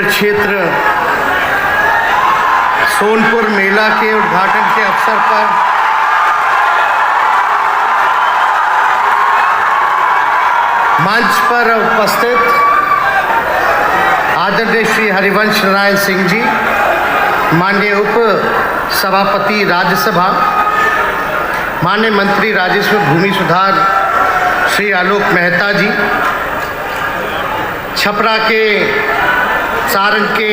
क्षेत्र सोनपुर मेला के उद्घाटन के अवसर पर मंच पर उपस्थित आदरणीय श्री हरिवंश नारायण सिंह जी, माननीय उप सभापति राज्यसभा, माननीय मंत्री राजस्व भूमि सुधार श्री आलोक मेहता जी, छपरा के सारण के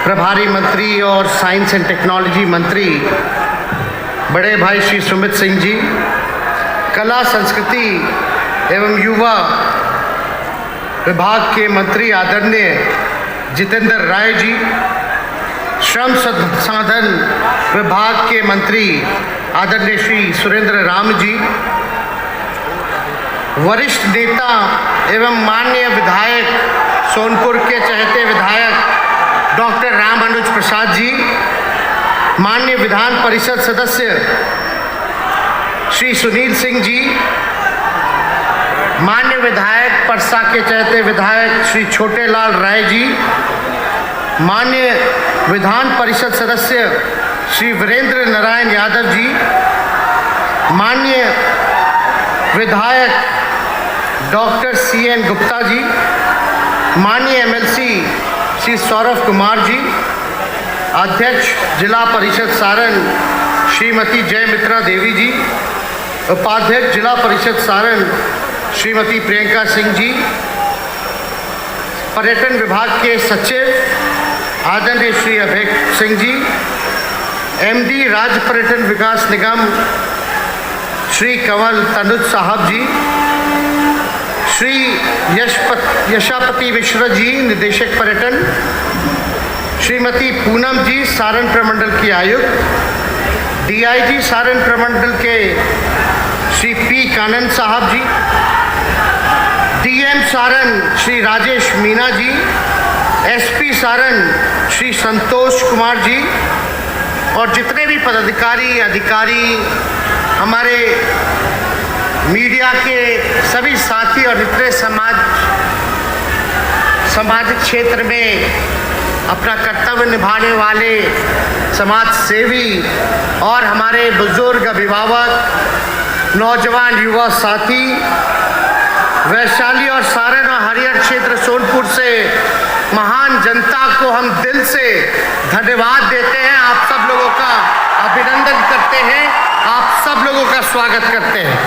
प्रभारी मंत्री और साइंस एंड टेक्नोलॉजी मंत्री बड़े भाई श्री सुमित सिंह जी, कला संस्कृति एवं युवा विभाग के मंत्री आदरणीय जितेंद्र राय जी, श्रम संसाधन विभाग के मंत्री आदरणीय श्री सुरेंद्र राम जी, वरिष्ठ नेता एवं माननीय विधायक सोनपुर के चहेते विधायक डॉक्टर राम अनुज प्रसाद जी, माननीय विधान परिषद सदस्य श्री सुनील सिंह जी, माननीय विधायक परसा के चहेते विधायक श्री छोटेलाल राय जी, माननीय विधान परिषद सदस्य श्री वीरेंद्र नारायण यादव जी, माननीय विधायक डॉक्टर CN गुप्ता जी, माननीय MLC श्री सौरभ कुमार जी, अध्यक्ष जिला परिषद सारण श्रीमती जयमित्रा देवी जी, उपाध्यक्ष जिला परिषद सारण श्रीमती प्रियंका सिंह जी, पर्यटन विभाग के सचिव आदरणीय श्री अभय सिंह जी, MD राज्य पर्यटन विकास निगम श्री कंवल तनुज साहब जी, श्री यशापति मिश्र जी, निदेशक पर्यटन, श्रीमती पूनम जी, सारण प्रमंडल की आयुक्त, DIG सारण प्रमंडल के श्री P कानन साहब जी, DM सारण श्री राजेश मीना जी, SP सारण श्री संतोष कुमार जी और जितने भी पदाधिकारी अधिकारी, हमारे मीडिया के सभी साथी और जितने सामाजिक क्षेत्र में अपना कर्तव्य निभाने वाले समाज सेवी और हमारे बुजुर्ग अभिभावक, नौजवान युवा साथी, वैशाली और सारण और हरियर क्षेत्र सोनपुर से महान जनता को हम दिल से धन्यवाद देते हैं। आप सब लोगों का अभिनंदन करते हैं, आप सब लोगों का स्वागत करते हैं।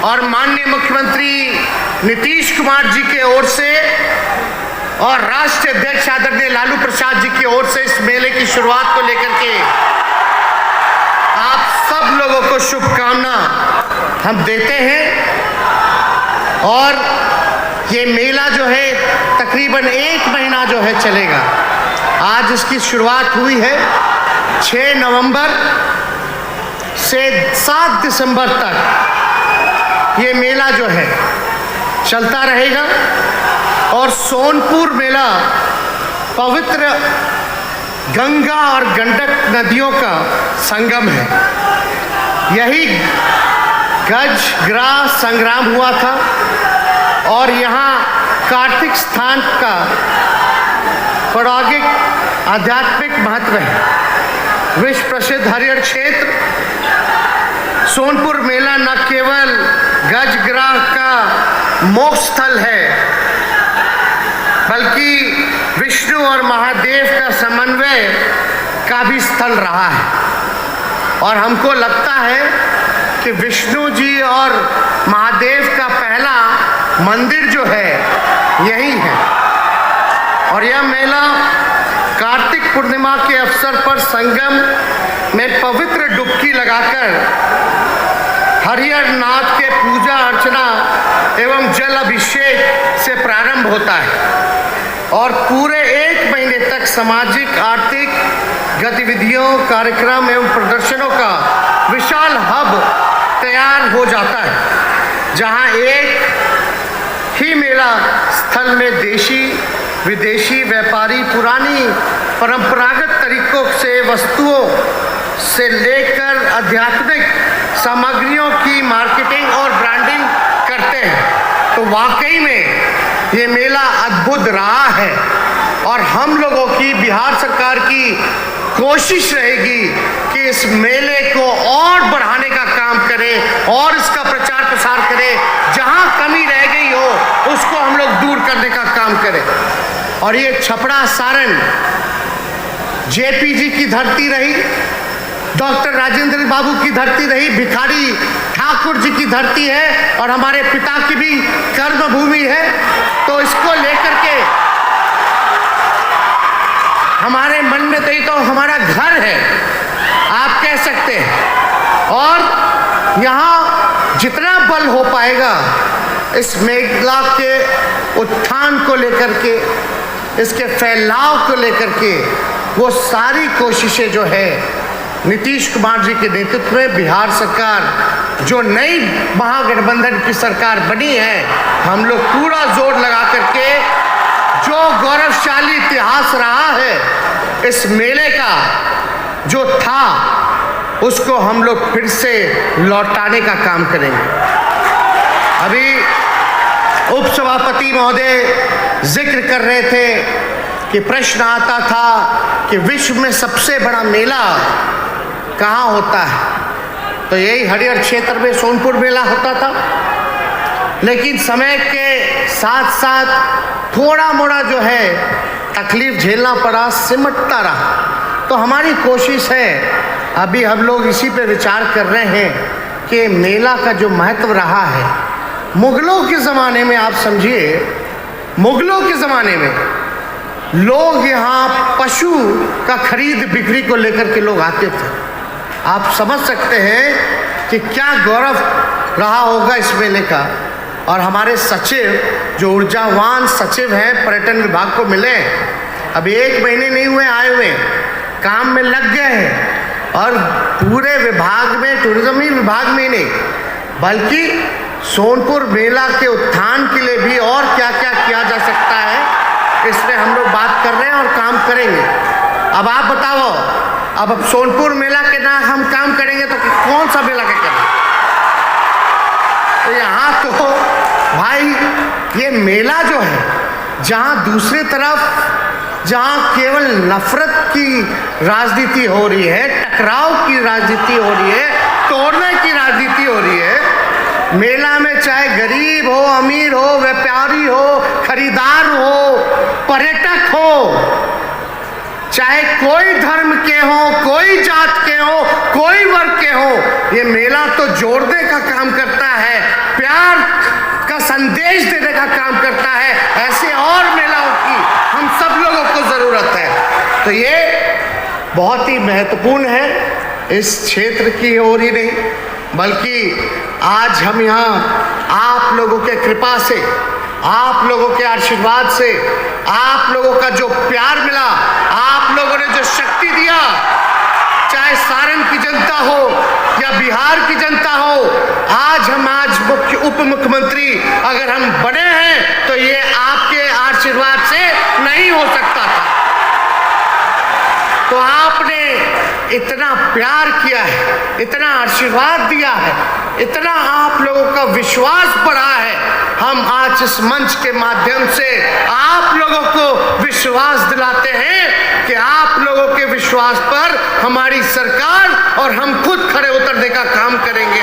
और माननीय मुख्यमंत्री नीतीश कुमार जी के ओर से और राष्ट्रीय अध्यक्ष आदरणीय लालू प्रसाद जी की ओर से इस मेले की शुरुआत को लेकर के आप सब लोगों को शुभकामना हम देते हैं। और ये मेला जो है तकरीबन 1 महीना जो है चलेगा। आज इसकी शुरुआत हुई है 6 नवंबर से 7 दिसंबर तक ये मेला जो है चलता रहेगा। और सोनपुर मेला पवित्र गंगा और गंडक नदियों का संगम है। यही गजग्राह संग्राम हुआ था और यहाँ कार्तिक स्थान का पौराणिक आध्यात्मिक महत्व है। विश्व प्रसिद्ध हरियर क्षेत्र सोनपुर मेला न केवल गजग्राह का मोक्ष स्थल है, बल्कि विष्णु और महादेव का समन्वय का भी स्थल रहा है। और हमको लगता है कि विष्णु जी और महादेव का पहला मंदिर जो है यही है। और यह मेला कार्तिक पूर्णिमा के अवसर पर संगम में पवित्र डुबकी लगाकर हरिहर नाथ के पूजा अर्चना एवं जल अभिषेक से प्रारंभ होता है और पूरे 1 महीने तक सामाजिक आर्थिक गतिविधियों, कार्यक्रम एवं प्रदर्शनों का विशाल हब तैयार हो जाता है, जहां एक ही मेला स्थल में देशी विदेशी व्यापारी पुरानी परंपरागत तरीकों से वस्तुओं से लेकर आध्यात्मिक सामग्रियों की मार्केटिंग और ब्रांडिंग करते हैं। तो वाकई में ये मेला अद्भुत रहा है और हम लोगों की, बिहार सरकार की कोशिश रहेगी कि इस मेले को और बढ़ाने का काम करें और इसका प्रचार प्रसार करें। जहां कमी रह गई हो उसको हम लोग दूर करने का काम करें। और ये छपरा सारण जेपीजी की धरती रही, डॉक्टर राजेंद्र बाबू की धरती रही, भिखारी ठाकुर जी की धरती है और हमारे पिता की भी कर्म भूमि है। तो इसको लेकर के हमारे मन में तो ये तो हमारा घर है, आप कह सकते हैं। और यहाँ जितना बल हो पाएगा इस मेला के उत्थान को लेकर के, इसके फैलाव को लेकर के, वो सारी कोशिशें जो है नीतीश कुमार जी के नेतृत्व में बिहार सरकार, जो नई महागठबंधन की सरकार बनी है, हम लोग पूरा जोर लगा करके जो गौरवशाली इतिहास रहा है इस मेले का जो था, उसको हम लोग फिर से लौटाने का काम करेंगे। अभी उपसभापति महोदय जिक्र कर रहे थे कि प्रश्न आता था कि विश्व में सबसे बड़ा मेला कहाँ होता है, तो यही हरिहर क्षेत्र में सोनपुर मेला होता था। लेकिन समय के साथ साथ थोड़ा मोड़ा जो है तकलीफ झेलना पड़ा, सिमटता रहा। तो हमारी कोशिश है, अभी हम लोग इसी पे विचार कर रहे हैं कि मेला का जो महत्व रहा है, मुगलों के ज़माने में, आप समझिए मुगलों के ज़माने में लोग यहाँ पशु का खरीद बिक्री को लेकर के लोग आते थे। आप समझ सकते हैं कि क्या गौरव रहा होगा इस मेले का। और हमारे सचिव जो ऊर्जावान सचिव हैं पर्यटन विभाग को मिले, अभी 1 महीने नहीं हुए आए हुए, काम में लग गए हैं। और पूरे विभाग में, टूरिज्म ही विभाग में नहीं बल्कि सोनपुर मेला के उत्थान के लिए भी और क्या क्या किया जा सकता है, इसमें हम लोग बात कर रहे हैं और काम करेंगे। अब आप बताओ, अब सोनपुर मेला के ना हम काम करेंगे तो कौन सा मेला का करेंगे? तो यहाँ तो भाई ये मेला जो है, जहाँ दूसरी तरफ जहाँ केवल नफरत की राजनीति हो रही है, टकराव की राजनीति हो रही है, तोड़ने की राजनीति हो रही है, मेला में चाहे गरीब हो, अमीर हो, व्यापारी हो, खरीदार हो, पर्यटक हो, चाहे कोई धर्म के हो, कोई जात के हो, कोई वर्ग के हो, ये मेला तो जोड़ने का काम करता है, प्यार का संदेश देने का काम करता है। ऐसे और मेलाओं की हम सब लोगों को ज़रूरत है। तो ये बहुत ही महत्वपूर्ण है, इस क्षेत्र की ओर ही नहीं बल्कि आज हम यहाँ आप लोगों के कृपा से, आप लोगों के आशीर्वाद से, आप लोगों का जो प्यार मिला, आप लोगों ने जो शक्ति दिया, चाहे सारण की जनता हो या बिहार की जनता हो, आज उप मुख्यमंत्री अगर हम बने हैं तो ये आपके आशीर्वाद से नहीं हो सकता था। तो आपने इतना प्यार किया है, इतना आशीर्वाद दिया है, इतना आप लोगों का विश्वास बढ़ा है। हम आज इस मंच के माध्यम से आप लोगों को विश्वास दिलाते हैं कि आप लोगों के विश्वास पर हमारी सरकार और हम खुद खड़े उतरने का काम करेंगे।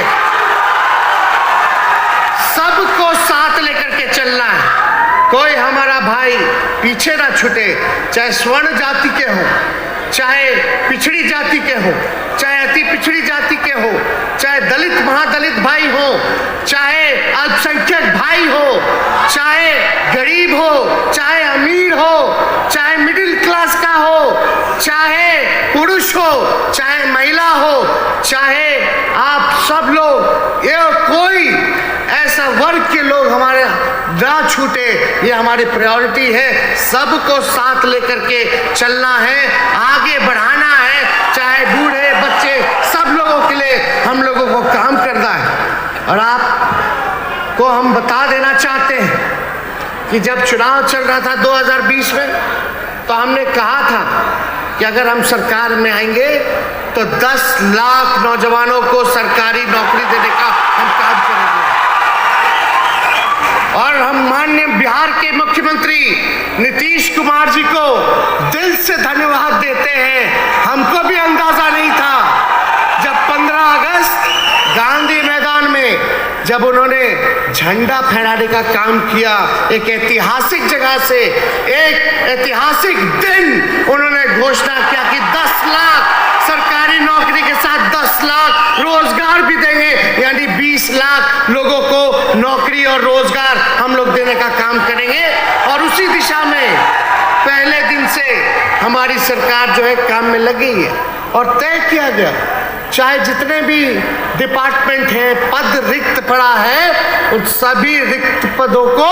सबको साथ लेकर के चलना है, कोई हमारा भाई पीछे ना छूटे, चाहे स्वर्ण जाति के हो, चाहे पिछड़ी जाति के हो, चाहे अति पिछड़ी जाति के हो, चाहे दलित महादलित भाई हो, चाहे अल्पसंख्यक भाई हो, चाहे गरीब हो, चाहे अमीर हो, चाहे मिडिल क्लास का हो, चाहे पुरुष हो, चाहे महिला हो, चाहे आप सब लोग, ये कोई ऐसा वर्ग के लोग हमारे ना छूटे, ये हमारी प्रायोरिटी है। सबको साथ लेकर के चलना है, आगे बढ़ाना है, चाहे बूढ़े बच्चे सब लोगों के लिए हम लोगों को काम करना है। और आपको हम बता देना चाहते हैं कि जब चुनाव चल रहा था 2020 में, तो हमने कहा था कि अगर हम सरकार में आएंगे तो 10 लाख नौजवानों को सरकारी नौकरी देने का हम काम करेंगे। और हम माननीय बिहार के मुख्यमंत्री नीतीश कुमार जी को दिल से धन्यवाद देते हैं। हमको भी अंदाजा नहीं था जब 15 अगस्त गांधी मैदान में जब उन्होंने झंडा फहराने का काम किया, एक ऐतिहासिक जगह से एक ऐतिहासिक दिन उन्होंने घोषणा किया कि 10 लाख सरकारी नौकरी के साथ 10 लाख रोजगार भी देंगे, यानी 20 लाख लोगों को नौकरी और रोजगार हम लोग देने का काम करेंगे। और उसी दिशा में पहले दिन से हमारी सरकार जो है काम में लगी है और तय किया गया चाहे जितने भी डिपार्टमेंट हैं, पद रिक्त पड़ा है, उन सभी रिक्त पदों को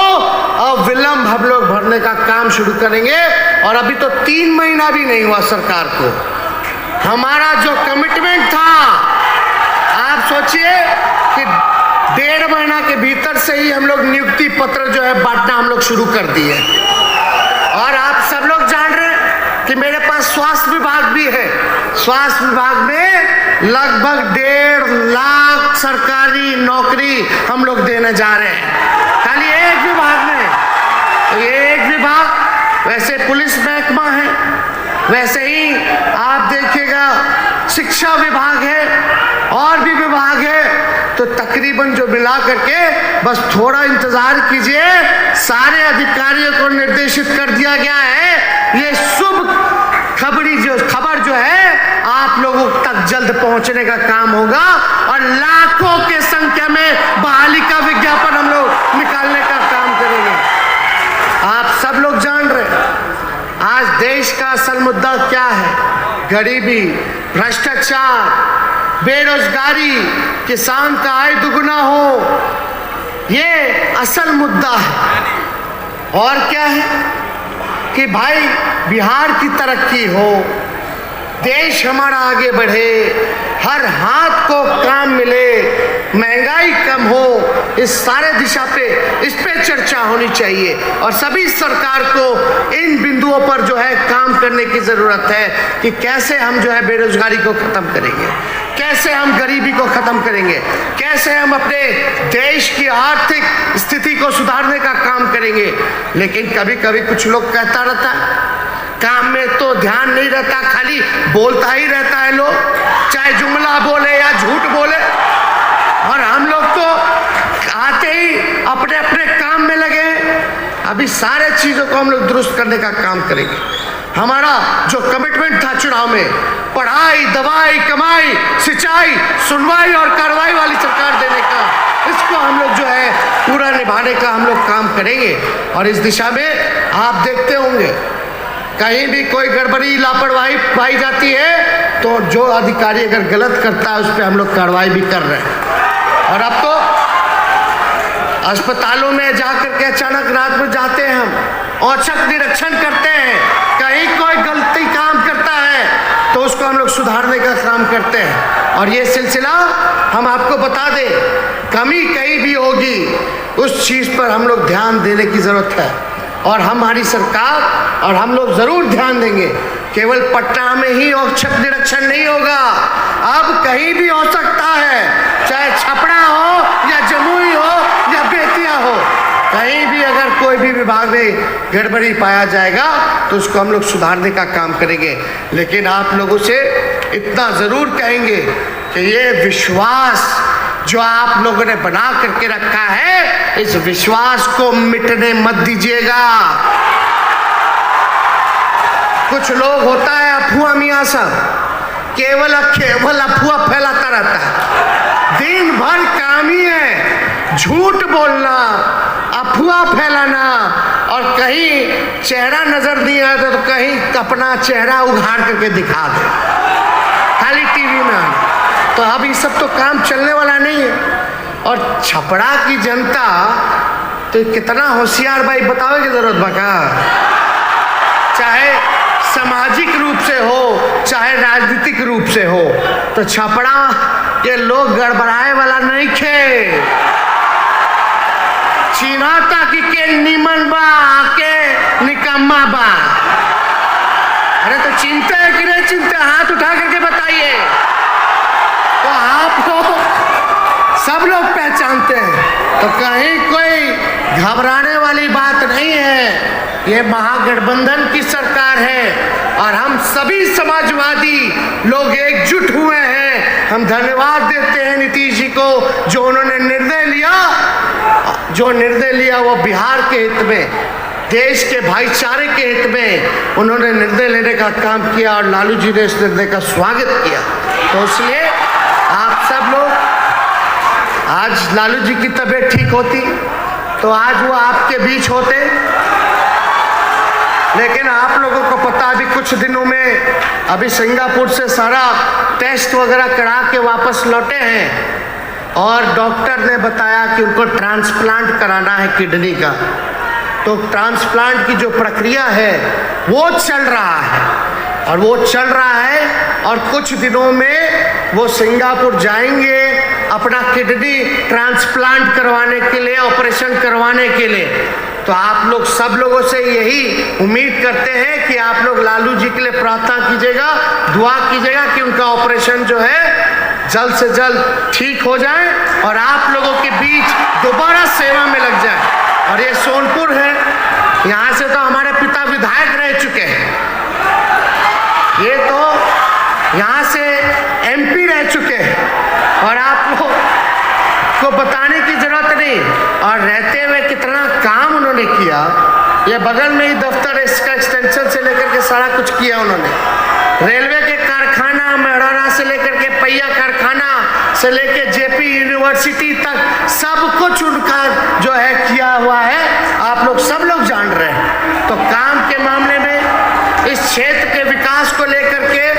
अविलंब हम लोग भरने का काम शुरू करेंगे। और अभी तो 3 महीना भी नहीं हुआ सरकार को। हमारा जो कमिटमेंट था, आप सोचिए कि 1.5 महीना के भीतर से ही हम लोग नियुक्ति पत्र जो है बांटना हम लोग शुरू कर दिए। और आप सब लोग जान रहे हैं कि मेरे पास स्वास्थ्य विभाग भी है। स्वास्थ्य विभाग में लगभग 1.5 लाख सरकारी नौकरी हम लोग देने जा रहे हैं खाली एक विभाग में। तो ये एक विभाग, वैसे पुलिस महकमा है, वैसे ही आप देखिएगा शिक्षा विभाग है और भी विभाग है। तो तकरीबन जो मिला करके बस थोड़ा इंतजार कीजिए, सारे अधिकारियों को निर्देशित कर दिया गया है। ये शुभ खबर जो है आप लोगों तक जल्द पहुंचने का काम होगा और लाखों के संख्या में बहाली का विज्ञापन हम लोग निकालने का काम करेंगे। आप सब लोग जान रहे हैं आज देश का असल मुद्दा क्या है? गरीबी, भ्रष्टाचार, बेरोजगारी, किसान का आय दुगुना हो, ये असल मुद्दा है। और क्या है कि भाई बिहार की तरक्की हो, देश हमारा आगे बढ़े, हर हाथ को काम मिले, महंगाई कम हो, इस सारे दिशा पे इस पे चर्चा होनी चाहिए। और सभी सरकार को इन बिंदुओं पर जो है काम करने की जरूरत है कि कैसे हम जो है बेरोजगारी को खत्म करेंगे, कैसे हम गरीबी को खत्म करेंगे, कैसे हम अपने देश की आर्थिक स्थिति को सुधारने का काम करेंगे। लेकिन कभी कभी कुछ लोग कहता रहता है, काम में तो ध्यान नहीं रहता, खाली बोलता ही रहता है लोग, चाहे जुमला बोले या झूठ बोले। और हम लोग तो आते ही अपने अपने काम में लगे। अभी सारे चीजों को हम लोग दुरुस्त करने का काम करेंगे। हमारा जो कमिटमेंट था चुनाव में, पढ़ाई, दवाई, कमाई, सिंचाई, सुनवाई और कार्रवाई वाली सरकार देने का, इसको हम लोग जो है पूरा निभाने का हम लोग काम करेंगे। और इस दिशा में आप देखते होंगे कहीं भी कोई गड़बड़ी, लापरवाही पाई जाती है तो जो अधिकारी अगर गलत करता है उस पर हम लोग कार्रवाई भी कर रहे हैं। और अब तो अस्पतालों में जाकर के अचानक रात में जाते हैं, हम औचक निरीक्षण करते हैं, कहीं कोई गलती काम करता है तो उसको हम लोग सुधारने का काम करते हैं। और ये सिलसिला हम आपको बता दें, कमी कहीं भी होगी उस चीज पर हम लोग ध्यान देने की जरूरत है। और हमारी सरकार और हम लोग जरूर ध्यान देंगे। केवल पटना में ही औचक निरीक्षण नहीं होगा, अब कहीं भी हो सकता है, चाहे छपरा हो या जमुई हो या बेतिया हो, कहीं भी अगर कोई भी विभाग में गड़बड़ी पाया जाएगा तो उसको हम लोग सुधारने का काम करेंगे। लेकिन आप लोगों से इतना जरूर कहेंगे कि ये विश्वास जो आप लोगों ने बना करके रखा है, इस विश्वास को मिटने मत दीजिएगा। कुछ लोग होता है अफवाह मियाँ सब, केवल अफवाह फैलाता रहता है, दिन भर काम ही है झूठ बोलना, अफवाह फैलाना। और कहीं चेहरा नजर नहीं आता तो कहीं अपना चेहरा उघाड़ करके दिखा दे, खाली टीवी में आना। तो अब ये सब तो काम चलने वाला नहीं है। और छपरा की जनता तो कितना होशियार भाई, बतावे की जरूरत बका, चाहे सामाजिक रूप से हो चाहे राजनीतिक रूप से हो, तो छपरा के लोग गड़बड़ाए वाला नहीं खे। चिन्हता कि के निमन बा के निकम्मा बा। अरे तो चिंता है कि नहीं चिंता, हाथ उठा करके बताइए। तो आप लोग सब लोग पहचानते हैं। तो कहीं कोई घबराने वाली बात नहीं है। ये महागठबंधन की सरकार है और हम सभी समाजवादी लोग एकजुट हुए हैं। हम धन्यवाद देते हैं नीतीश जी को, जो उन्होंने निर्णय लिया वो बिहार के हित में, देश के भाईचारे के हित में उन्होंने निर्णय लेने का काम किया और लालू जी ने इस निर्णय का स्वागत किया। तो इसलिए आप सब लोग, आज लालू जी की तबीयत ठीक होती तो आज वो आपके बीच होते, लेकिन आप लोगों को पता अभी कुछ दिनों में अभी सिंगापुर से सारा टेस्ट वगैरह करा के वापस लौटे हैं और डॉक्टर ने बताया कि उनको ट्रांसप्लांट कराना है किडनी का। तो ट्रांसप्लांट की जो प्रक्रिया है वो चल रहा है और कुछ दिनों में वो सिंगापुर जाएंगे अपना किडनी ट्रांसप्लांट करवाने के लिए, ऑपरेशन करवाने के लिए। तो आप लोग सब लोगों से यही उम्मीद करते हैं कि आप लोग लालू जी के लिए प्रार्थना कीजिएगा, दुआ कीजिएगा कि उनका ऑपरेशन जो है जल्द से जल्द ठीक हो जाए और आप लोगों के बीच दोबारा सेवा में लग जाए। और ये सोनपुर है, यहाँ से तो हमारे पिता विधायक रह चुके हैं, ये तो यहाँ से एमपी रह चुके हैं और आप लोग को बताने की जरूरत नहीं। और रहते हुए कितना काम उन्होंने किया, ये बगल में ही दफ्तर है, इसका एक्सटेंशन से लेकर के सारा कुछ किया उन्होंने। रेलवे के कारखाना मेहराना से लेकर के पहिया कारखाना से लेकर जेपी यूनिवर्सिटी तक सब कुछ उनका जो है किया हुआ है, आप लोग सब लोग जान रहे हैं। तो काम के मामले में, इस क्षेत्र के विकास को लेकर के,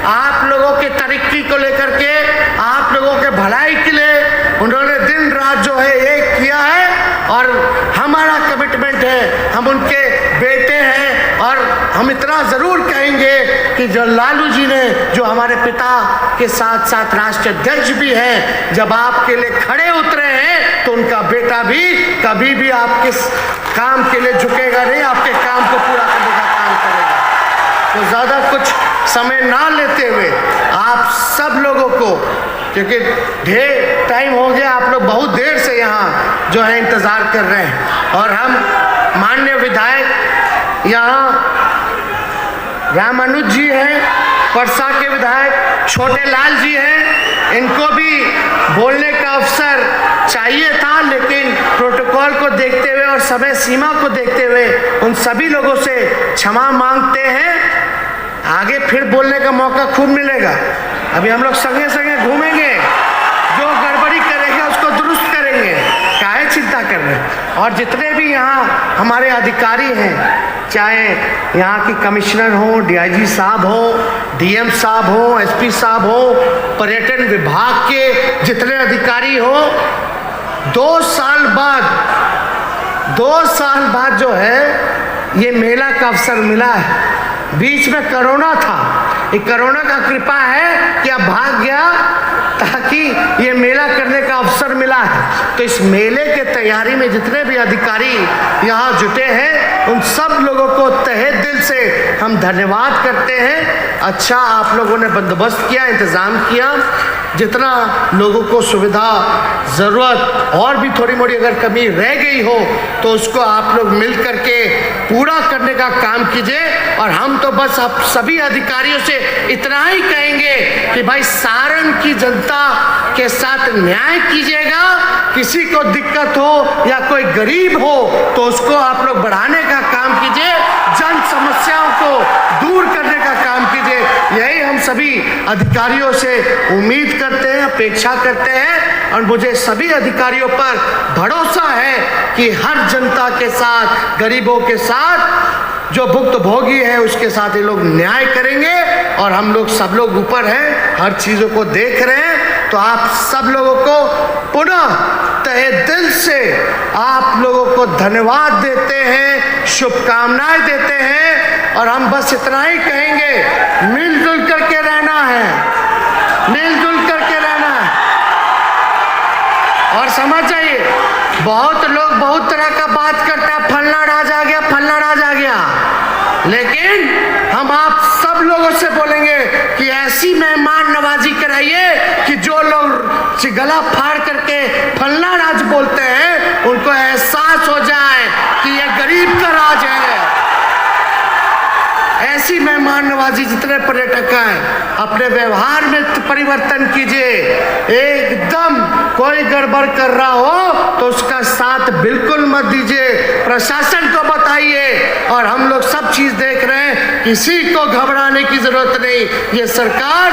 आप लोगों की तरक्की को लेकर के, आप लोगों के भलाई के लिए उन्होंने दिन रात जो है एक किया है और हमारा कमिटमेंट है, हम उनके बेटे हैं और हम इतना जरूर कहेंगे कि जो लालू जी ने, जो हमारे पिता के साथ साथ राष्ट्रीय अध्यक्ष भी हैं, जब आपके लिए खड़े उतरे हैं तो उनका बेटा भी कभी भी आपके काम के लिए झुकेगा नहीं, आपके काम को पूरा करने का काम करेगा। तो ज़्यादा कुछ समय ना लेते हुए आप सब लोगों को, क्योंकि ढेर टाइम हो गया, आप लोग बहुत देर से यहाँ जो है इंतज़ार कर रहे हैं और हम माननीय विधायक यहाँ रामानुज जी हैं, परसा के विधायक छोटे लाल जी हैं, इनको भी बोलने का अवसर चाहिए था, लेकिन प्रोटोकॉल को देखते हुए और समय सीमा को देखते हुए उन सभी लोगों से क्षमा मांगते हैं। आगे फिर बोलने का मौका खूब मिलेगा। अभी हम लोग संगे संगे घूमेंगे, जो गड़बड़ी करेगा उसको दुरुस्त करेंगे, काहे चिंता कर रहे हैं। और जितने भी यहाँ हमारे अधिकारी हैं, चाहे यहाँ की कमिश्नर हो, डीआईजी साहब हो, डीएम साहब हो, एसपी साहब हो, पर्यटन विभाग के जितने अधिकारी हो, 2 साल बाद जो है ये मेला का अवसर मिला है। बीच में कोरोना था, ये कोरोना का कृपा है कि अब भाग गया, ताकि ये मेला करने का अवसर मिला है। तो इस मेले के तैयारी में जितने भी अधिकारी यहाँ जुटे हैं, उन सब लोगों को तहे दिल से हम धन्यवाद करते हैं। अच्छा आप लोगों ने बंदोबस्त किया, इंतज़ाम किया, जितना लोगों को सुविधा ज़रूरत और भी थोड़ी मोड़ी अगर कमी रह गई हो तो उसको आप लोग मिल करके पूरा करने का काम कीजिए। और हम तो बस आप सभी अधिकारियों से इतना ही कहेंगे कि भाई सारण की जनता के साथ न्याय कीजिएगा। किसी को दिक्कत हो या कोई गरीब हो तो उसको आप लोग बढ़ाने का काम कीजिए, जन समस्याओं को दूर करने का काम कीजिए। यही हम सभी अधिकारियों से उम्मीद करते हैं, अपेक्षा करते हैं और मुझे सभी अधिकारियों पर भरोसा है कि हर जनता के साथ, गरीबों के साथ, जो भुक्तभोगी है उसके साथ ये लोग न्याय करेंगे। और हम लोग सब लोग ऊपर हैं, हर चीज़ों को देख रहे हैं। तो आप सब लोगों को पुनः तहे दिल से आप लोगों को धन्यवाद देते हैं, शुभकामनाएं देते हैं। और हम बस इतना ही कहेंगे, मिलजुल करके रहना है, मिलजुल करके रहना है। और समझ जाइए, बहुत लोग बहुत तरह का बात करते हैं, फलना राज आ गया, फलना राज आ गया, लेकिन हम आप सब लोगों से बोलेंगे कि ऐसी मेहमान नवाजी कराइए कि जो लोग गला फाड़ करके फलना राज बोलते हैं, उनको एहसास हो जाए कि ये गरीब का राज है। ऐसी मेहमान नवाजी जितने पर्यटक आए अपने व्यवहार में परिवर्तन कीजिए। एकदम कोई गड़बड़ कर रहा हो तो उसका साथ बिल्कुल मत दीजिए, प्रशासन को बताइए। और हम लोग सब चीज देख रहे हैं, किसी को घबराने की जरूरत नहीं। ये सरकार